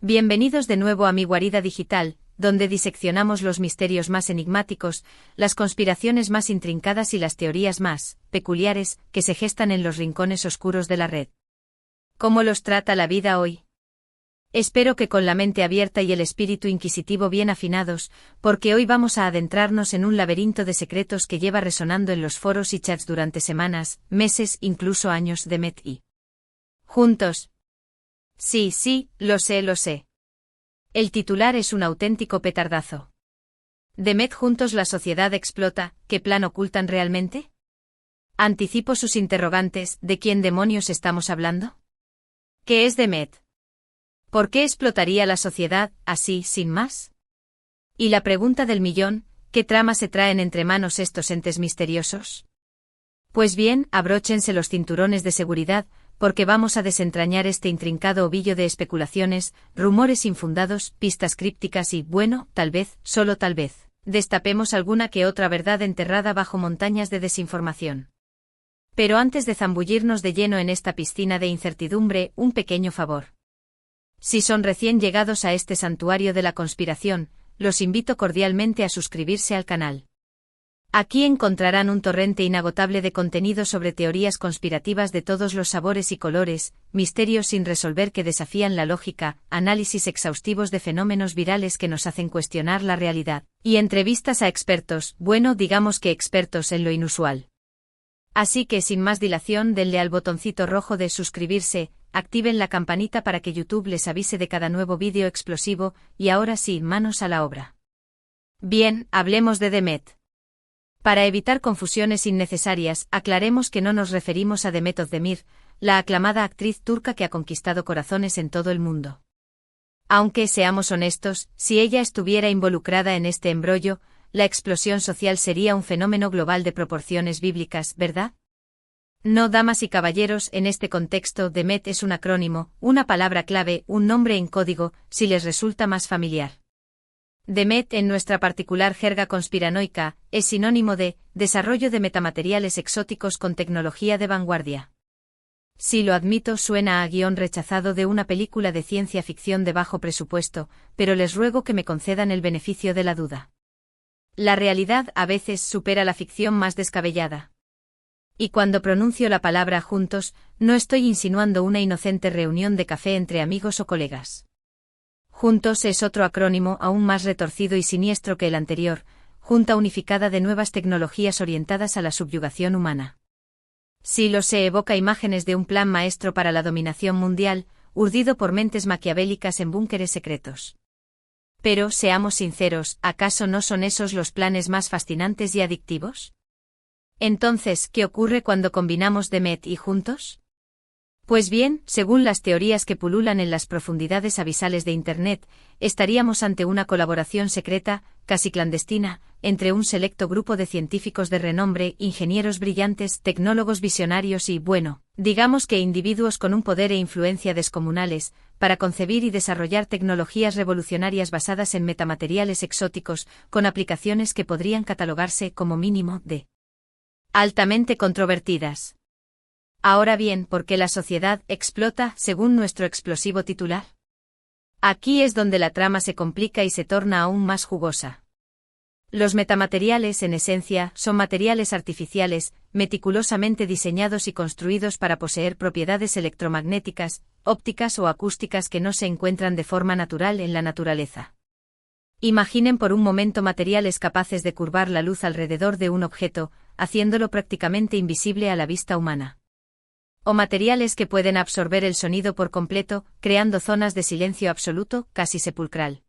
Bienvenidos de nuevo a mi guarida digital, donde diseccionamos los misterios más enigmáticos, las conspiraciones más intrincadas y las teorías más peculiares que se gestan en los rincones oscuros de la red. ¿Cómo los trata la vida hoy? Espero que con la mente abierta y el espíritu inquisitivo bien afinados, porque hoy vamos a adentrarnos en un laberinto de secretos que lleva resonando en los foros y chats durante semanas, meses, incluso años de Met y juntos. Sí, lo sé. El titular es un auténtico petardazo. ¿De Met juntos la sociedad explota? ¿Qué plan ocultan realmente? Anticipo sus interrogantes, ¿de quién demonios estamos hablando? ¿Qué es de Met? ¿Por qué explotaría la sociedad, así, sin más? Y la pregunta del millón, ¿qué trama se traen entre manos estos entes misteriosos? Pues bien, abróchense los cinturones de seguridad, porque vamos a desentrañar este intrincado ovillo de especulaciones, rumores infundados, pistas crípticas y, bueno, tal vez, solo tal vez, destapemos alguna que otra verdad enterrada bajo montañas de desinformación. Pero antes de zambullirnos de lleno en esta piscina de incertidumbre, un pequeño favor. Si son recién llegados a este santuario de la conspiración, los invito cordialmente a suscribirse al canal. Aquí encontrarán un torrente inagotable de contenido sobre teorías conspirativas de todos los sabores y colores, misterios sin resolver que desafían la lógica, análisis exhaustivos de fenómenos virales que nos hacen cuestionar la realidad, y entrevistas a expertos, bueno, digamos que expertos en lo inusual. Así que sin más dilación, denle al botoncito rojo de suscribirse, activen la campanita para que YouTube les avise de cada nuevo vídeo explosivo, y ahora sí, manos a la obra. Bien, hablemos de Demet. Para evitar confusiones innecesarias, aclaremos que no nos referimos a Demet Özdemir, la aclamada actriz turca que ha conquistado corazones en todo el mundo. Aunque, seamos honestos, si ella estuviera involucrada en este embrollo, la explosión social sería un fenómeno global de proporciones bíblicas, ¿verdad? No, damas y caballeros, en este contexto, Demet es un acrónimo, una palabra clave, un nombre en código, si les resulta más familiar. Demet, en nuestra particular jerga conspiranoica, es sinónimo de desarrollo de metamateriales exóticos con tecnología de vanguardia. Sí, lo admito, suena a guión rechazado de una película de ciencia ficción de bajo presupuesto, pero les ruego que me concedan el beneficio de la duda. La realidad a veces supera la ficción más descabellada. Y cuando pronuncio la palabra juntos, no estoy insinuando una inocente reunión de café entre amigos o colegas. Juntos es otro acrónimo aún más retorcido y siniestro que el anterior, Junta Unificada de Nuevas Tecnologías Orientadas a la Subyugación Humana. Sí, lo sé, evoca imágenes de un plan maestro para la dominación mundial, urdido por mentes maquiavélicas en búnkeres secretos. Pero, seamos sinceros, ¿acaso no son esos los planes más fascinantes y adictivos? Entonces, ¿qué ocurre cuando combinamos Demet y juntos? Pues bien, según las teorías que pululan en las profundidades abisales de Internet, estaríamos ante una colaboración secreta, casi clandestina, entre un selecto grupo de científicos de renombre, ingenieros brillantes, tecnólogos visionarios y, bueno, digamos que individuos con un poder e influencia descomunales, para concebir y desarrollar tecnologías revolucionarias basadas en metamateriales exóticos, con aplicaciones que podrían catalogarse como mínimo de altamente controvertidas. Ahora bien, ¿por qué la sociedad explota, según nuestro explosivo titular? Aquí es donde la trama se complica y se torna aún más jugosa. Los metamateriales, en esencia, son materiales artificiales, meticulosamente diseñados y construidos para poseer propiedades electromagnéticas, ópticas o acústicas que no se encuentran de forma natural en la naturaleza. Imaginen por un momento materiales capaces de curvar la luz alrededor de un objeto, haciéndolo prácticamente invisible a la vista humana. O materiales que pueden absorber el sonido por completo, creando zonas de silencio absoluto, casi sepulcral.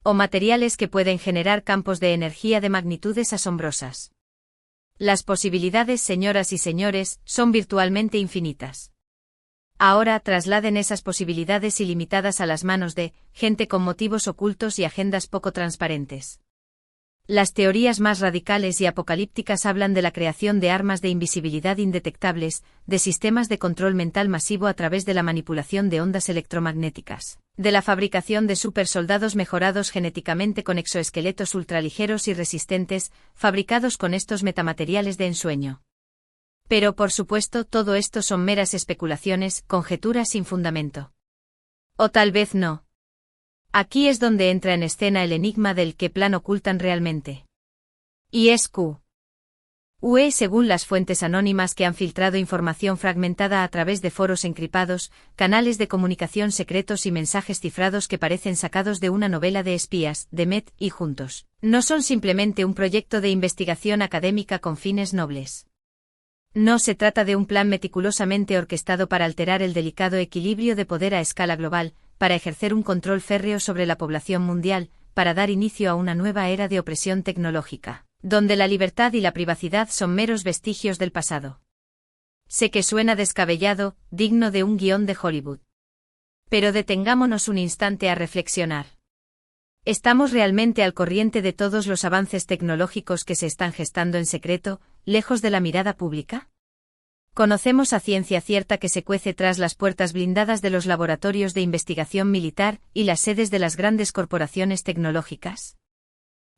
O materiales que pueden generar campos de energía de magnitudes asombrosas. Las posibilidades, señoras y señores, son virtualmente infinitas. Ahora trasladen esas posibilidades ilimitadas a las manos de gente con motivos ocultos y agendas poco transparentes. Las teorías más radicales y apocalípticas hablan de la creación de armas de invisibilidad indetectables, de sistemas de control mental masivo a través de la manipulación de ondas electromagnéticas, de la fabricación de supersoldados mejorados genéticamente con exoesqueletos ultraligeros y resistentes, fabricados con estos metamateriales de ensueño. Pero por supuesto todo esto son meras especulaciones, conjeturas sin fundamento. O tal vez no. Aquí es donde entra en escena el enigma del qué plan ocultan realmente. Y es UE según las fuentes anónimas que han filtrado información fragmentada a través de foros encriptados, canales de comunicación secretos y mensajes cifrados que parecen sacados de una novela de espías, de Met y Juntos. No son simplemente un proyecto de investigación académica con fines nobles. No se trata de un plan meticulosamente orquestado para alterar el delicado equilibrio de poder a escala global, para ejercer un control férreo sobre la población mundial, para dar inicio a una nueva era de opresión tecnológica, donde la libertad y la privacidad son meros vestigios del pasado. Sé que suena descabellado, digno de un guión de Hollywood. Pero detengámonos un instante a reflexionar. ¿Estamos realmente al corriente de todos los avances tecnológicos que se están gestando en secreto, lejos de la mirada pública? ¿Conocemos a ciencia cierta que se cuece tras las puertas blindadas de los laboratorios de investigación militar y las sedes de las grandes corporaciones tecnológicas?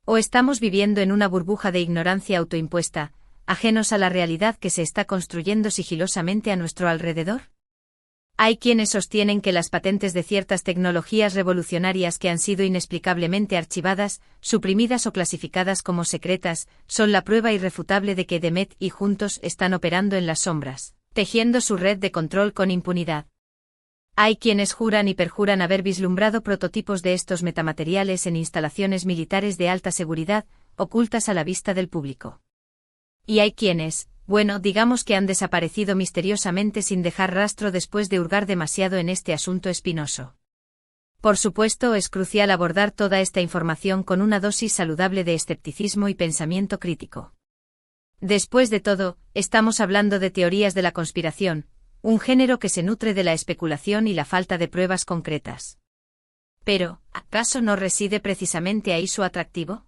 ¿O estamos viviendo en una burbuja de ignorancia autoimpuesta, ajenos a la realidad que se está construyendo sigilosamente a nuestro alrededor? Hay quienes sostienen que las patentes de ciertas tecnologías revolucionarias que han sido inexplicablemente archivadas, suprimidas o clasificadas como secretas, son la prueba irrefutable de que Met y Juntos están operando en las sombras, tejiendo su red de control con impunidad. Hay quienes juran y perjuran haber vislumbrado prototipos de estos metamateriales en instalaciones militares de alta seguridad, ocultas a la vista del público. Y hay quienes, digamos que han desaparecido misteriosamente sin dejar rastro después de hurgar demasiado en este asunto espinoso. Por supuesto, es crucial abordar toda esta información con una dosis saludable de escepticismo y pensamiento crítico. Después de todo, estamos hablando de teorías de la conspiración, un género que se nutre de la especulación y la falta de pruebas concretas. Pero, ¿acaso no reside precisamente ahí su atractivo?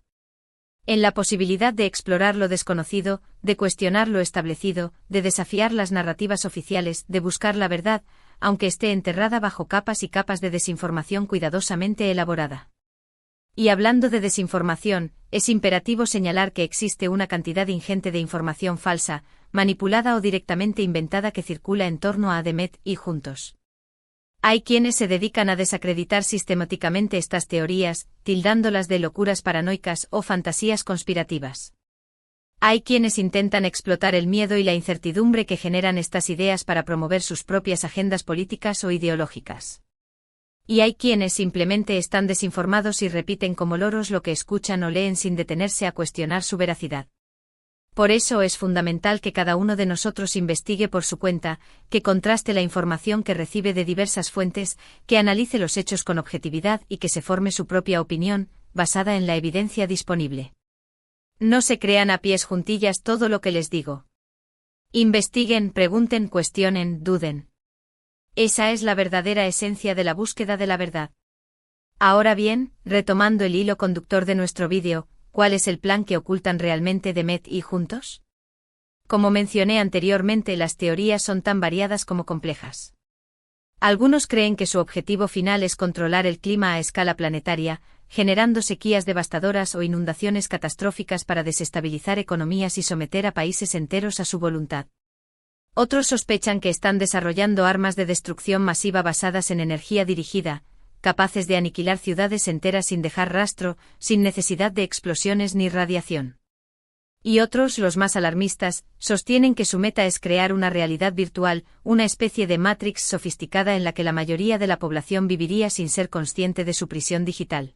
En la posibilidad de explorar lo desconocido, de cuestionar lo establecido, de desafiar las narrativas oficiales, de buscar la verdad, aunque esté enterrada bajo capas y capas de desinformación cuidadosamente elaborada. Y hablando de desinformación, es imperativo señalar que existe una cantidad ingente de información falsa, manipulada o directamente inventada que circula en torno a Met y Juntos. Hay quienes se dedican a desacreditar sistemáticamente estas teorías, tildándolas de locuras paranoicas o fantasías conspirativas. Hay quienes intentan explotar el miedo y la incertidumbre que generan estas ideas para promover sus propias agendas políticas o ideológicas. Y hay quienes simplemente están desinformados y repiten como loros lo que escuchan o leen sin detenerse a cuestionar su veracidad. Por eso es fundamental que cada uno de nosotros investigue por su cuenta, que contraste la información que recibe de diversas fuentes, que analice los hechos con objetividad y que se forme su propia opinión, basada en la evidencia disponible. No se crean a pies juntillas todo lo que les digo. Investiguen, pregunten, cuestionen, duden. Esa es la verdadera esencia de la búsqueda de la verdad. Ahora bien, retomando el hilo conductor de nuestro vídeo, ¿cuál es el plan que ocultan realmente Met y Juntos? Como mencioné anteriormente, las teorías son tan variadas como complejas. Algunos creen que su objetivo final es controlar el clima a escala planetaria, generando sequías devastadoras o inundaciones catastróficas para desestabilizar economías y someter a países enteros a su voluntad. Otros sospechan que están desarrollando armas de destrucción masiva basadas en energía dirigida, capaces de aniquilar ciudades enteras sin dejar rastro, sin necesidad de explosiones ni radiación. Y otros, los más alarmistas, sostienen que su meta es crear una realidad virtual, una especie de Matrix sofisticada en la que la mayoría de la población viviría sin ser consciente de su prisión digital.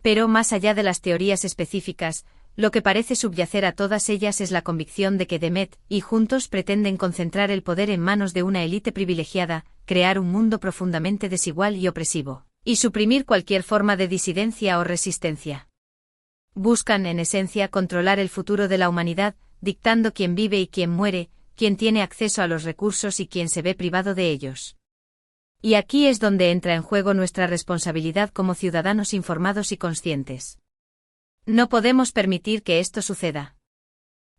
Pero más allá de las teorías específicas, lo que parece subyacer a todas ellas es la convicción de que Met y Juntos pretenden concentrar el poder en manos de una élite privilegiada, crear un mundo profundamente desigual y opresivo, y suprimir cualquier forma de disidencia o resistencia. Buscan, en esencia, controlar el futuro de la humanidad, dictando quién vive y quién muere, quién tiene acceso a los recursos y quién se ve privado de ellos. Y aquí es donde entra en juego nuestra responsabilidad como ciudadanos informados y conscientes. No podemos permitir que esto suceda.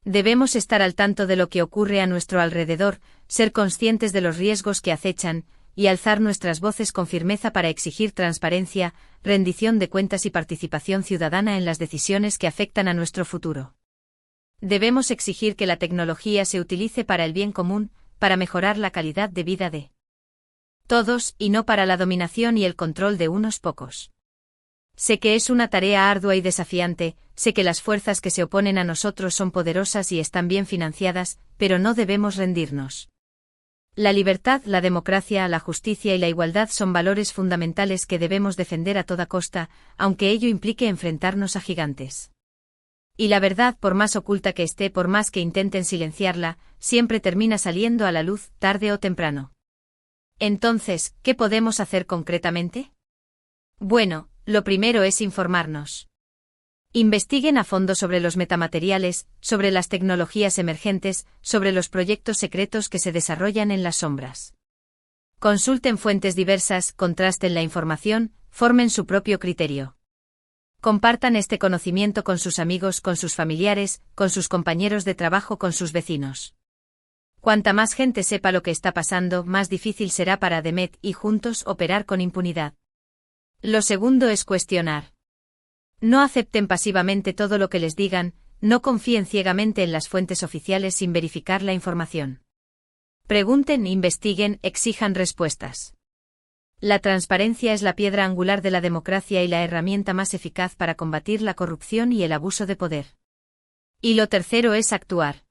Debemos estar al tanto de lo que ocurre a nuestro alrededor, ser conscientes de los riesgos que acechan, y alzar nuestras voces con firmeza para exigir transparencia, rendición de cuentas y participación ciudadana en las decisiones que afectan a nuestro futuro. Debemos exigir que la tecnología se utilice para el bien común, para mejorar la calidad de vida de todos, y no para la dominación y el control de unos pocos. Sé que es una tarea ardua y desafiante, sé que las fuerzas que se oponen a nosotros son poderosas y están bien financiadas, pero no debemos rendirnos. La libertad, la democracia, la justicia y la igualdad son valores fundamentales que debemos defender a toda costa, aunque ello implique enfrentarnos a gigantes. Y la verdad, por más oculta que esté, por más que intenten silenciarla, siempre termina saliendo a la luz, tarde o temprano. Entonces, ¿qué podemos hacer concretamente? Bueno, lo primero es informarnos. Investiguen a fondo sobre los metamateriales, sobre las tecnologías emergentes, sobre los proyectos secretos que se desarrollan en las sombras. Consulten fuentes diversas, contrasten la información, formen su propio criterio. Compartan este conocimiento con sus amigos, con sus familiares, con sus compañeros de trabajo, con sus vecinos. Cuanta más gente sepa lo que está pasando, más difícil será para Demet y Juntos operar con impunidad. Lo segundo es cuestionar. No acepten pasivamente todo lo que les digan, no confíen ciegamente en las fuentes oficiales sin verificar la información. Pregunten, investiguen, exijan respuestas. La transparencia es la piedra angular de la democracia y la herramienta más eficaz para combatir la corrupción y el abuso de poder. Y lo tercero es actuar.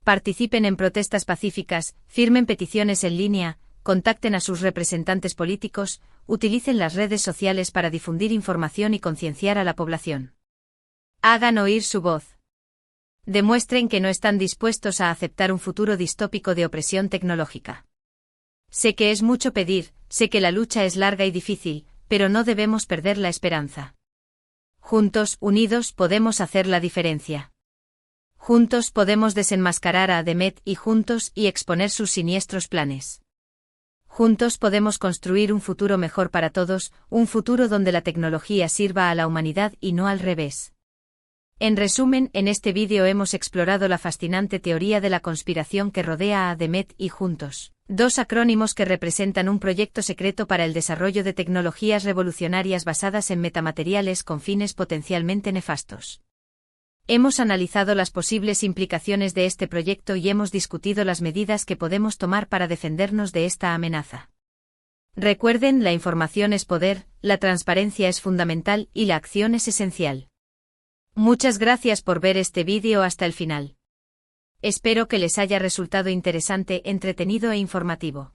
Participen en protestas pacíficas, firmen peticiones en línea, contacten a sus representantes políticos, utilicen las redes sociales para difundir información y concienciar a la población. Hagan oír su voz. Demuestren que no están dispuestos a aceptar un futuro distópico de opresión tecnológica. Sé que es mucho pedir, sé que la lucha es larga y difícil, pero no debemos perder la esperanza. Juntos, unidos, podemos hacer la diferencia. Juntos podemos desenmascarar a Demet y Juntos y exponer sus siniestros planes. Juntos podemos construir un futuro mejor para todos, un futuro donde la tecnología sirva a la humanidad y no al revés. En resumen, en este vídeo hemos explorado la fascinante teoría de la conspiración que rodea a Demet y Juntos, dos acrónimos que representan un proyecto secreto para el desarrollo de tecnologías revolucionarias basadas en metamateriales con fines potencialmente nefastos. Hemos analizado las posibles implicaciones de este proyecto y hemos discutido las medidas que podemos tomar para defendernos de esta amenaza. Recuerden, la información es poder, la transparencia es fundamental y la acción es esencial. Muchas gracias por ver este vídeo hasta el final. Espero que les haya resultado interesante, entretenido e informativo.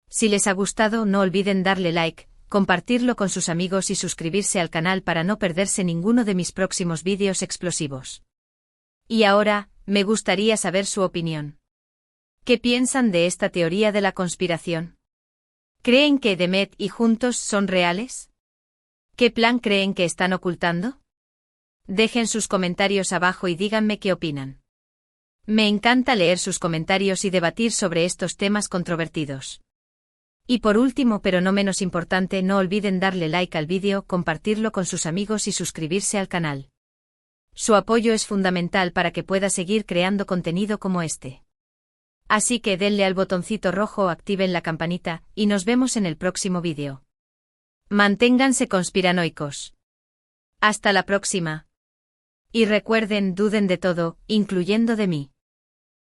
Si les ha gustado, no olviden darle like, compartirlo con sus amigos y suscribirse al canal para no perderse ninguno de mis próximos vídeos explosivos. Y ahora, me gustaría saber su opinión. ¿Qué piensan de esta teoría de la conspiración? ¿Creen que Demet y Juntos son reales? ¿Qué plan creen que están ocultando? Dejen sus comentarios abajo y díganme qué opinan. Me encanta leer sus comentarios y debatir sobre estos temas controvertidos. Y por último, pero no menos importante, no olviden darle like al vídeo, compartirlo con sus amigos y suscribirse al canal. Su apoyo es fundamental para que pueda seguir creando contenido como este. Así que denle al botoncito rojo o activen la campanita, y nos vemos en el próximo vídeo. Manténganse conspiranoicos. Hasta la próxima. Y recuerden, duden de todo, incluyendo de mí.